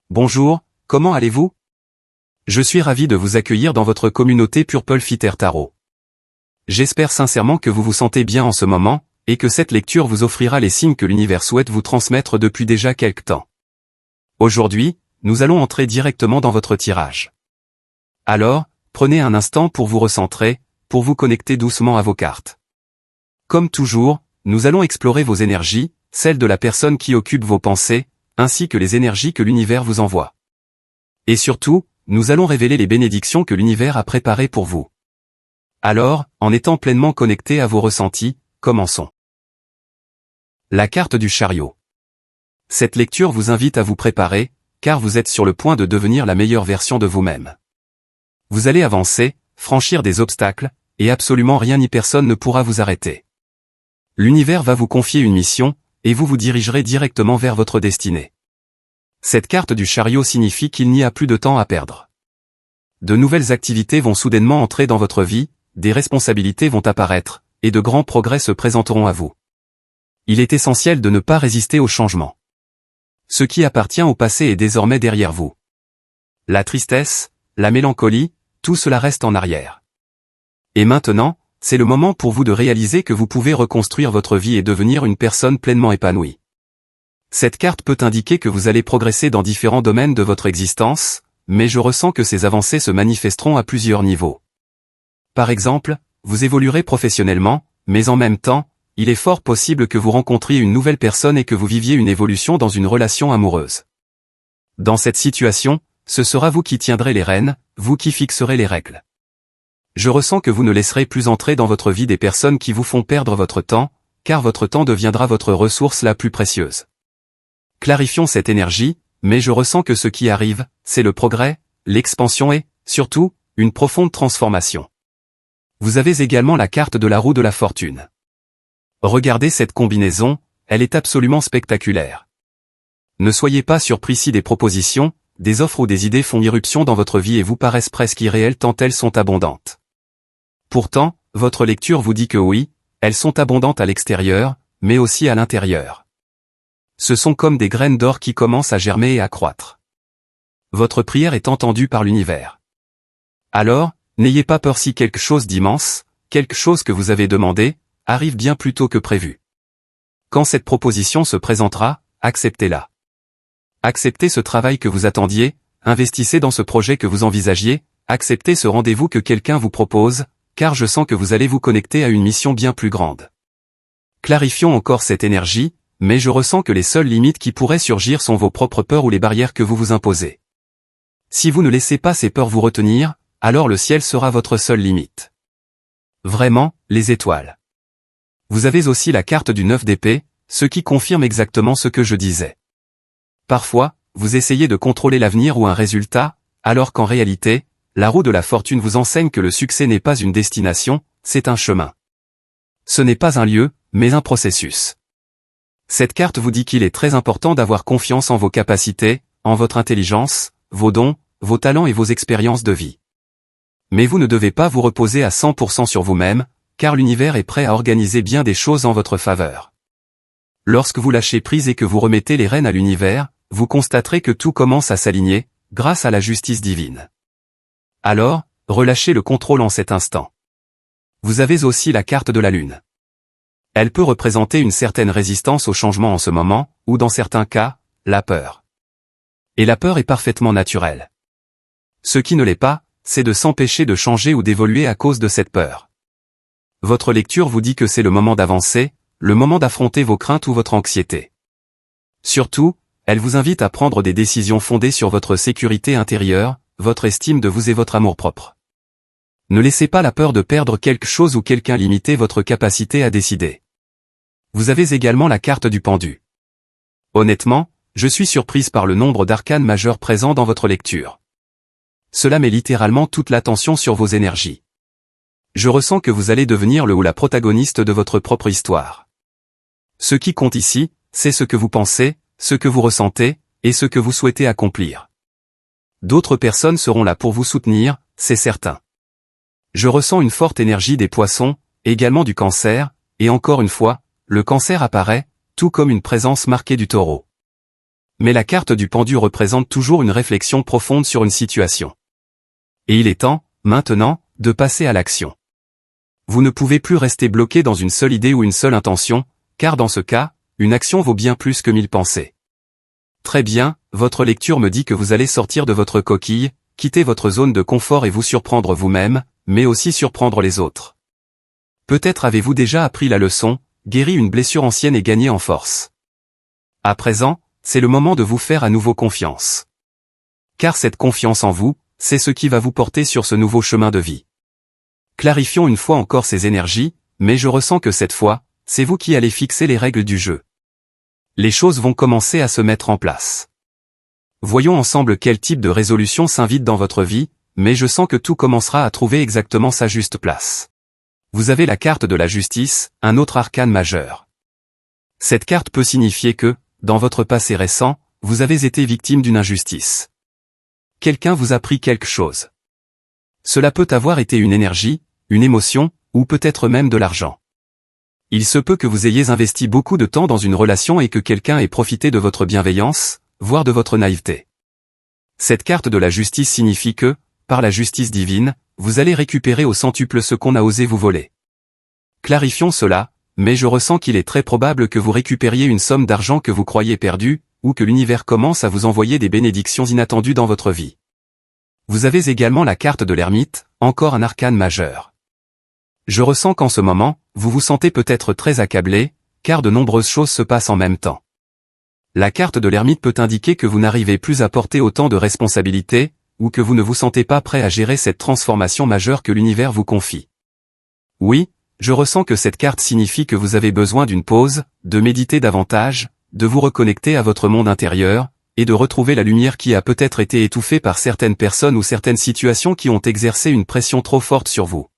Bonjour, comment allez-vous? Je suis ravi de vous accueillir dans votre communauté Purple Fitter Tarot. J'espère sincèrement que vous vous sentez bien en ce moment, et que cette lecture vous offrira les signes que l'univers souhaite vous transmettre depuis déjà quelque temps. Aujourd'hui, nous allons entrer directement dans votre tirage. Alors, prenez un instant pour vous recentrer, pour vous connecter doucement à vos cartes. Comme toujours, nous allons explorer vos énergies, celles de la personne qui occupe vos pensées, ainsi que les énergies que l'univers vous envoie. Et surtout, nous allons révéler les bénédictions que l'univers a préparées pour vous. Alors, en étant pleinement connecté à vos ressentis, commençons. La carte du chariot. Cette lecture vous invite à vous préparer, car vous êtes sur le point de devenir la meilleure version de vous-même. Vous allez avancer, franchir des obstacles, et absolument rien ni personne ne pourra vous arrêter. L'univers va vous confier une mission, et vous vous dirigerez directement vers votre destinée. Cette carte du chariot signifie qu'il n'y a plus de temps à perdre. De nouvelles activités vont soudainement entrer dans votre vie, des responsabilités vont apparaître, et de grands progrès se présenteront à vous. Il est essentiel de ne pas résister au changement. Ce qui appartient au passé est désormais derrière vous. La tristesse, la mélancolie, tout cela reste en arrière. Et maintenant, c'est le moment pour vous de réaliser que vous pouvez reconstruire votre vie et devenir une personne pleinement épanouie. Cette carte peut indiquer que vous allez progresser dans différents domaines de votre existence, mais je ressens que ces avancées se manifesteront à plusieurs niveaux. Par exemple, vous évoluerez professionnellement, mais en même temps, il est fort possible que vous rencontriez une nouvelle personne et que vous viviez une évolution dans une relation amoureuse. Dans cette situation, ce sera vous qui tiendrez les rênes, vous qui fixerez les règles. Je ressens que vous ne laisserez plus entrer dans votre vie des personnes qui vous font perdre votre temps, car votre temps deviendra votre ressource la plus précieuse. Clarifions cette énergie, mais je ressens que ce qui arrive, c'est le progrès, l'expansion et, surtout, une profonde transformation. Vous avez également la carte de la roue de la fortune. Regardez cette combinaison, elle est absolument spectaculaire. Ne soyez pas surpris si des propositions, des offres ou des idées font irruption dans votre vie et vous paraissent presque irréelles tant elles sont abondantes. Pourtant, votre lecture vous dit que oui, elles sont abondantes à l'extérieur, mais aussi à l'intérieur. Ce sont comme des graines d'or qui commencent à germer et à croître. Votre prière est entendue par l'univers. Alors, n'ayez pas peur si quelque chose d'immense, quelque chose que vous avez demandé, arrive bien plus tôt que prévu. Quand cette proposition se présentera, acceptez-la. Acceptez ce travail que vous attendiez, investissez dans ce projet que vous envisagiez, acceptez ce rendez-vous que quelqu'un vous propose, car je sens que vous allez vous connecter à une mission bien plus grande. Clarifions encore cette énergie, mais je ressens que les seules limites qui pourraient surgir sont vos propres peurs ou les barrières que vous vous imposez. Si vous ne laissez pas ces peurs vous retenir, alors le ciel sera votre seule limite. Vraiment, les étoiles. Vous avez aussi la carte du 9 d'épée, ce qui confirme exactement ce que je disais. Parfois, vous essayez de contrôler l'avenir ou un résultat, alors qu'en réalité, la roue de la fortune vous enseigne que le succès n'est pas une destination, c'est un chemin. Ce n'est pas un lieu, mais un processus. Cette carte vous dit qu'il est très important d'avoir confiance en vos capacités, en votre intelligence, vos dons, vos talents et vos expériences de vie. Mais vous ne devez pas vous reposer à 100% sur vous-même, car l'univers est prêt à organiser bien des choses en votre faveur. Lorsque vous lâchez prise et que vous remettez les rênes à l'univers, vous constaterez que tout commence à s'aligner, grâce à la justice divine. Alors, relâchez le contrôle en cet instant. Vous avez aussi la carte de la lune. Elle peut représenter une certaine résistance au changement en ce moment, ou dans certains cas, la peur. Et la peur est parfaitement naturelle. Ce qui ne l'est pas, c'est de s'empêcher de changer ou d'évoluer à cause de cette peur. Votre lecture vous dit que c'est le moment d'avancer, le moment d'affronter vos craintes ou votre anxiété. Surtout, elle vous invite à prendre des décisions fondées sur votre sécurité intérieure, votre estime de vous et votre amour-propre. Ne laissez pas la peur de perdre quelque chose ou quelqu'un limiter votre capacité à décider. Vous avez également la carte du pendu. Honnêtement, je suis surprise par le nombre d'arcanes majeurs présents dans votre lecture. Cela met littéralement toute l'attention sur vos énergies. Je ressens que vous allez devenir le ou la protagoniste de votre propre histoire. Ce qui compte ici, c'est ce que vous pensez, ce que vous ressentez, et ce que vous souhaitez accomplir. D'autres personnes seront là pour vous soutenir, c'est certain. Je ressens une forte énergie des poissons, également du cancer, et encore une fois, le cancer apparaît, tout comme une présence marquée du taureau. Mais la carte du pendu représente toujours une réflexion profonde sur une situation. Et il est temps, maintenant, de passer à l'action. Vous ne pouvez plus rester bloqué dans une seule idée ou une seule intention, car dans ce cas, une action vaut bien plus que 1000 pensées. Très bien, votre lecture me dit que vous allez sortir de votre coquille, quitter votre zone de confort et vous surprendre vous-même, mais aussi surprendre les autres. Peut-être avez-vous déjà appris la leçon, guéri une blessure ancienne et gagné en force. À présent, c'est le moment de vous faire à nouveau confiance. Car cette confiance en vous, c'est ce qui va vous porter sur ce nouveau chemin de vie. Clarifions une fois encore ces énergies, mais je ressens que cette fois, c'est vous qui allez fixer les règles du jeu. Les choses vont commencer à se mettre en place. Voyons ensemble quel type de résolution s'invite dans votre vie, mais je sens que tout commencera à trouver exactement sa juste place. Vous avez la carte de la justice, un autre arcane majeur. Cette carte peut signifier que, dans votre passé récent, vous avez été victime d'une injustice. Quelqu'un vous a pris quelque chose. Cela peut avoir été une énergie, une émotion, ou peut-être même de l'argent. Il se peut que vous ayez investi beaucoup de temps dans une relation et que quelqu'un ait profité de votre bienveillance, voire de votre naïveté. Cette carte de la justice signifie que, par la justice divine, vous allez récupérer au centuple ce qu'on a osé vous voler. Clarifions cela, mais je ressens qu'il est très probable que vous récupériez une somme d'argent que vous croyez perdue, ou que l'univers commence à vous envoyer des bénédictions inattendues dans votre vie. Vous avez également la carte de l'ermite, encore un arcane majeur. Je ressens qu'en ce moment, vous vous sentez peut-être très accablé, car de nombreuses choses se passent en même temps. La carte de l'ermite peut indiquer que vous n'arrivez plus à porter autant de responsabilités, ou que vous ne vous sentez pas prêt à gérer cette transformation majeure que l'univers vous confie. Oui, je ressens que cette carte signifie que vous avez besoin d'une pause, de méditer davantage, de vous reconnecter à votre monde intérieur, et de retrouver la lumière qui a peut-être été étouffée par certaines personnes ou certaines situations qui ont exercé une pression trop forte sur vous.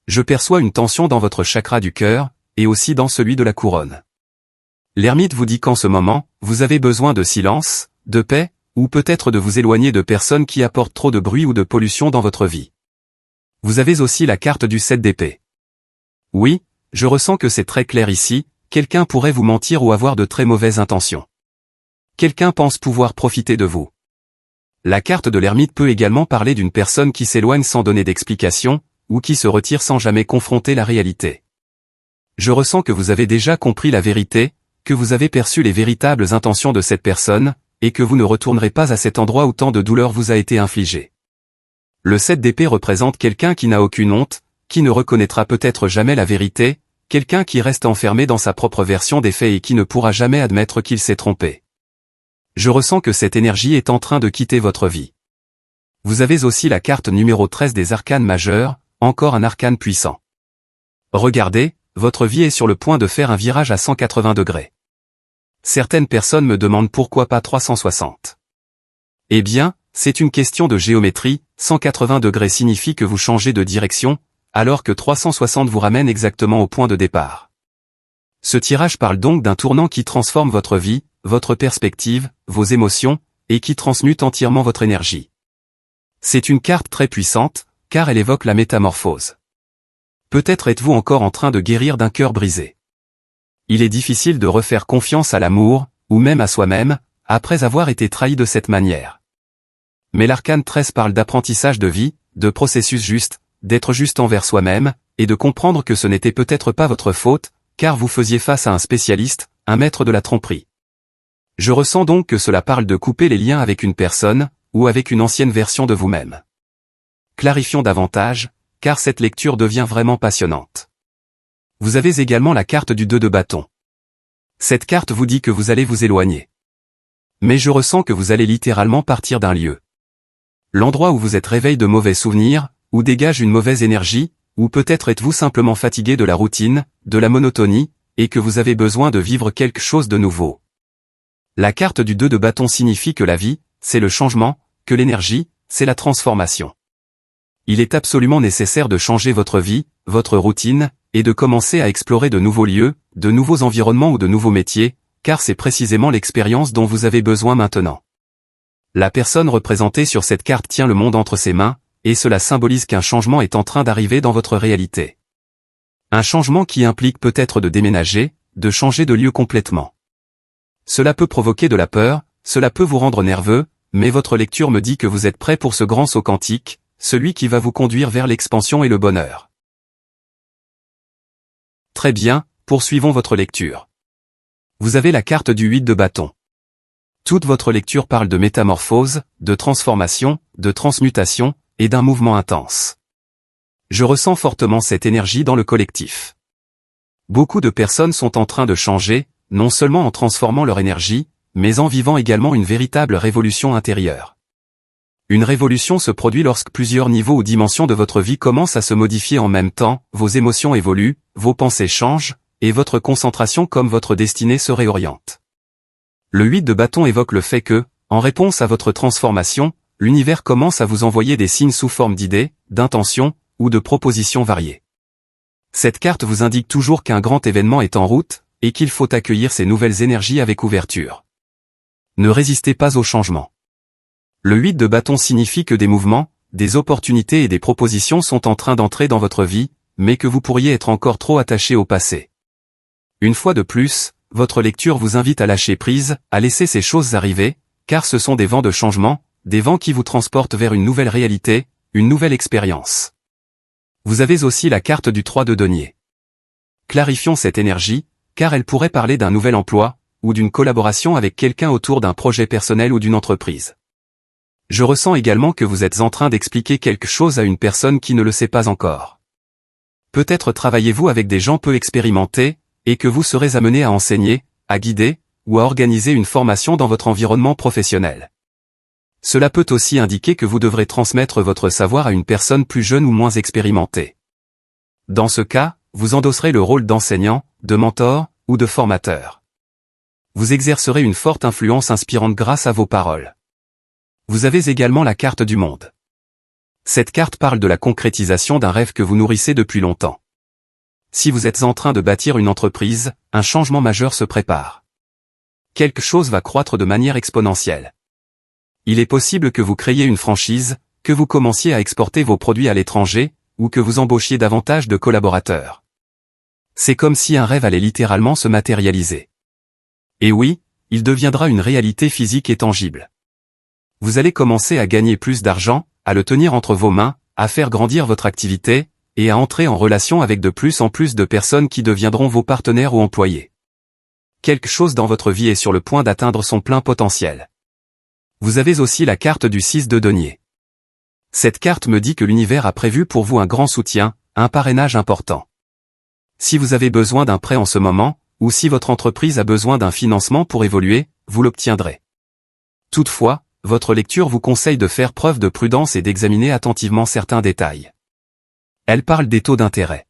Je perçois une tension dans votre chakra du cœur, et aussi dans celui de la couronne. L'ermite vous dit qu'en ce moment, vous avez besoin de silence, de paix, ou peut-être de vous éloigner de personnes qui apportent trop de bruit ou de pollution dans votre vie. Vous avez aussi la carte du 7 d'épée. Oui, je ressens que c'est très clair ici, quelqu'un pourrait vous mentir ou avoir de très mauvaises intentions. Quelqu'un pense pouvoir profiter de vous. La carte de l'ermite peut également parler d'une personne qui s'éloigne sans donner d'explication, ou qui se retire sans jamais confronter la réalité. Je ressens que vous avez déjà compris la vérité, que vous avez perçu les véritables intentions de cette personne, et que vous ne retournerez pas à cet endroit où tant de douleur vous a été infligée. Le 7 d'épée représente quelqu'un qui n'a aucune honte, qui ne reconnaîtra peut-être jamais la vérité, quelqu'un qui reste enfermé dans sa propre version des faits et qui ne pourra jamais admettre qu'il s'est trompé. Je ressens que cette énergie est en train de quitter votre vie. Vous avez aussi la carte numéro 13 des arcanes majeurs, encore un arcane puissant. Regardez, votre vie est sur le point de faire un virage à 180 degrés. Certaines personnes me demandent pourquoi pas 360. Eh bien, c'est une question de géométrie, 180 degrés signifie que vous changez de direction, alors que 360 vous ramène exactement au point de départ. Ce tirage parle donc d'un tournant qui transforme votre vie, votre perspective, vos émotions, et qui transmute entièrement votre énergie. C'est une carte très puissante, car elle évoque la métamorphose. Peut-être êtes-vous encore en train de guérir d'un cœur brisé. Il est difficile de refaire confiance à l'amour, ou même à soi-même, après avoir été trahi de cette manière. Mais l'arcane 13 parle d'apprentissage de vie, de processus juste, d'être juste envers soi-même, et de comprendre que ce n'était peut-être pas votre faute, car vous faisiez face à un spécialiste, un maître de la tromperie. Je ressens donc que cela parle de couper les liens avec une personne, ou avec une ancienne version de vous-même. Clarifions davantage, car cette lecture devient vraiment passionnante. Vous avez également la carte du 2 de bâton. Cette carte vous dit que vous allez vous éloigner. Mais je ressens que vous allez littéralement partir d'un lieu. L'endroit où vous êtes réveille de mauvais souvenirs, ou dégage une mauvaise énergie, ou peut-être êtes-vous simplement fatigué de la routine, de la monotonie, et que vous avez besoin de vivre quelque chose de nouveau. La carte du 2 de bâton signifie que la vie, c'est le changement, que l'énergie, c'est la transformation. Il est absolument nécessaire de changer votre vie, votre routine, et de commencer à explorer de nouveaux lieux, de nouveaux environnements ou de nouveaux métiers, car c'est précisément l'expérience dont vous avez besoin maintenant. La personne représentée sur cette carte tient le monde entre ses mains, et cela symbolise qu'un changement est en train d'arriver dans votre réalité. Un changement qui implique peut-être de déménager, de changer de lieu complètement. Cela peut provoquer de la peur, cela peut vous rendre nerveux, mais votre lecture me dit que vous êtes prêt pour ce grand saut quantique, celui qui va vous conduire vers l'expansion et le bonheur. Très bien, poursuivons votre lecture. Vous avez la carte du 8 de bâton. Toute votre lecture parle de métamorphose, de transformation, de transmutation, et d'un mouvement intense. Je ressens fortement cette énergie dans le collectif. Beaucoup de personnes sont en train de changer, non seulement en transformant leur énergie, mais en vivant également une véritable révolution intérieure. Une révolution se produit lorsque plusieurs niveaux ou dimensions de votre vie commencent à se modifier en même temps, vos émotions évoluent, vos pensées changent, et votre concentration comme votre destinée se réoriente. Le 8 de bâton évoque le fait que, en réponse à votre transformation, l'univers commence à vous envoyer des signes sous forme d'idées, d'intentions, ou de propositions variées. Cette carte vous indique toujours qu'un grand événement est en route, et qu'il faut accueillir ces nouvelles énergies avec ouverture. Ne résistez pas au changement. Le 8 de bâton signifie que des mouvements, des opportunités et des propositions sont en train d'entrer dans votre vie, mais que vous pourriez être encore trop attaché au passé. Une fois de plus, votre lecture vous invite à lâcher prise, à laisser ces choses arriver, car ce sont des vents de changement, des vents qui vous transportent vers une nouvelle réalité, une nouvelle expérience. Vous avez aussi la carte du 3 de denier. Clarifions cette énergie, car elle pourrait parler d'un nouvel emploi, ou d'une collaboration avec quelqu'un autour d'un projet personnel ou d'une entreprise. Je ressens également que vous êtes en train d'expliquer quelque chose à une personne qui ne le sait pas encore. Peut-être travaillez-vous avec des gens peu expérimentés, et que vous serez amené à enseigner, à guider, ou à organiser une formation dans votre environnement professionnel. Cela peut aussi indiquer que vous devrez transmettre votre savoir à une personne plus jeune ou moins expérimentée. Dans ce cas, vous endosserez le rôle d'enseignant, de mentor, ou de formateur. Vous exercerez une forte influence inspirante grâce à vos paroles. Vous avez également la carte du monde. Cette carte parle de la concrétisation d'un rêve que vous nourrissez depuis longtemps. Si vous êtes en train de bâtir une entreprise, un changement majeur se prépare. Quelque chose va croître de manière exponentielle. Il est possible que vous créiez une franchise, que vous commenciez à exporter vos produits à l'étranger, ou que vous embauchiez davantage de collaborateurs. C'est comme si un rêve allait littéralement se matérialiser. Et oui, il deviendra une réalité physique et tangible. Vous allez commencer à gagner plus d'argent, à le tenir entre vos mains, à faire grandir votre activité, et à entrer en relation avec de plus en plus de personnes qui deviendront vos partenaires ou employés. Quelque chose dans votre vie est sur le point d'atteindre son plein potentiel. Vous avez aussi la carte du 6 de denier. Cette carte me dit que l'univers a prévu pour vous un grand soutien, un parrainage important. Si vous avez besoin d'un prêt en ce moment, ou si votre entreprise a besoin d'un financement pour évoluer, vous l'obtiendrez. Toutefois, votre lecture vous conseille de faire preuve de prudence et d'examiner attentivement certains détails. Elle parle des taux d'intérêt.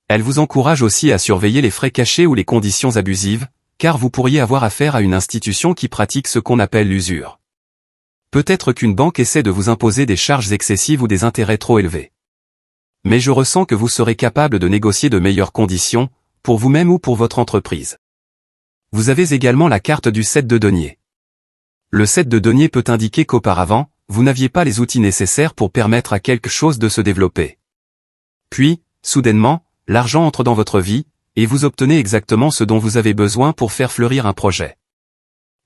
Elle vous encourage aussi à surveiller les frais cachés ou les conditions abusives, car vous pourriez avoir affaire à une institution qui pratique ce qu'on appelle l'usure. Peut-être qu'une banque essaie de vous imposer des charges excessives ou des intérêts trop élevés. Mais je ressens que vous serez capable de négocier de meilleures conditions, pour vous-même ou pour votre entreprise. Vous avez également la carte du 7 de denier. Le 7 de denier peut indiquer qu'auparavant, vous n'aviez pas les outils nécessaires pour permettre à quelque chose de se développer. Puis, soudainement, l'argent entre dans votre vie, et vous obtenez exactement ce dont vous avez besoin pour faire fleurir un projet.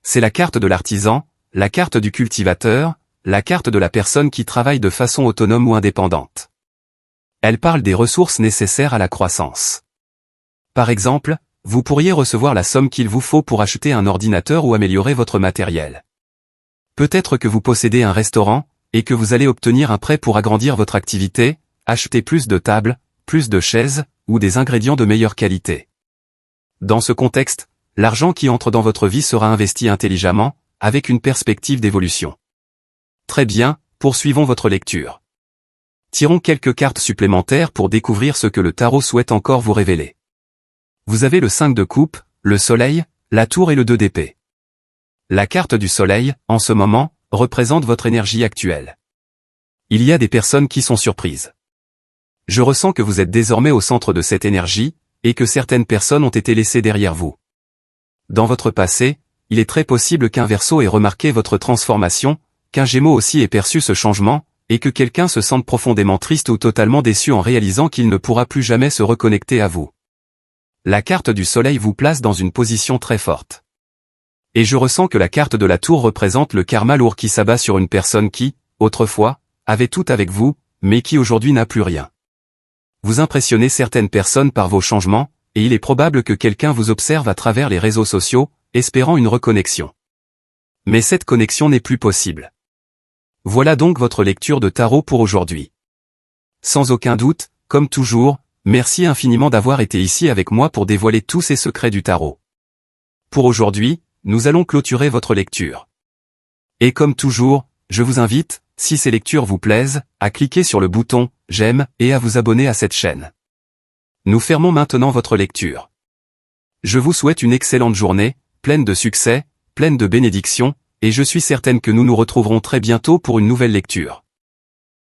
C'est la carte de l'artisan, la carte du cultivateur, la carte de la personne qui travaille de façon autonome ou indépendante. Elle parle des ressources nécessaires à la croissance. Par exemple, vous pourriez recevoir la somme qu'il vous faut pour acheter un ordinateur ou améliorer votre matériel. Peut-être que vous possédez un restaurant, et que vous allez obtenir un prêt pour agrandir votre activité, acheter plus de tables, plus de chaises, ou des ingrédients de meilleure qualité. Dans ce contexte, l'argent qui entre dans votre vie sera investi intelligemment, avec une perspective d'évolution. Très bien, poursuivons votre lecture. Tirons quelques cartes supplémentaires pour découvrir ce que le tarot souhaite encore vous révéler. Vous avez le 5 de coupe, le soleil, la tour et le 2 d'épée. La carte du soleil, en ce moment, représente votre énergie actuelle. Il y a des personnes qui sont surprises. Je ressens que vous êtes désormais au centre de cette énergie, et que certaines personnes ont été laissées derrière vous. Dans votre passé, il est très possible qu'un Verseau ait remarqué votre transformation, qu'un Gémeaux aussi ait perçu ce changement, et que quelqu'un se sente profondément triste ou totalement déçu en réalisant qu'il ne pourra plus jamais se reconnecter à vous. La carte du soleil vous place dans une position très forte. Et je ressens que la carte de la tour représente le karma lourd qui s'abat sur une personne qui, autrefois, avait tout avec vous, mais qui aujourd'hui n'a plus rien. Vous impressionnez certaines personnes par vos changements, et il est probable que quelqu'un vous observe à travers les réseaux sociaux, espérant une reconnexion. Mais cette connexion n'est plus possible. Voilà donc votre lecture de tarot pour aujourd'hui. Sans aucun doute, comme toujours, merci infiniment d'avoir été ici avec moi pour dévoiler tous ces secrets du tarot. Pour aujourd'hui, nous allons clôturer votre lecture. Et comme toujours, je vous invite, si ces lectures vous plaisent, à cliquer sur le bouton « J'aime » et à vous abonner à cette chaîne. Nous fermons maintenant votre lecture. Je vous souhaite une excellente journée, pleine de succès, pleine de bénédictions, et je suis certaine que nous nous retrouverons très bientôt pour une nouvelle lecture.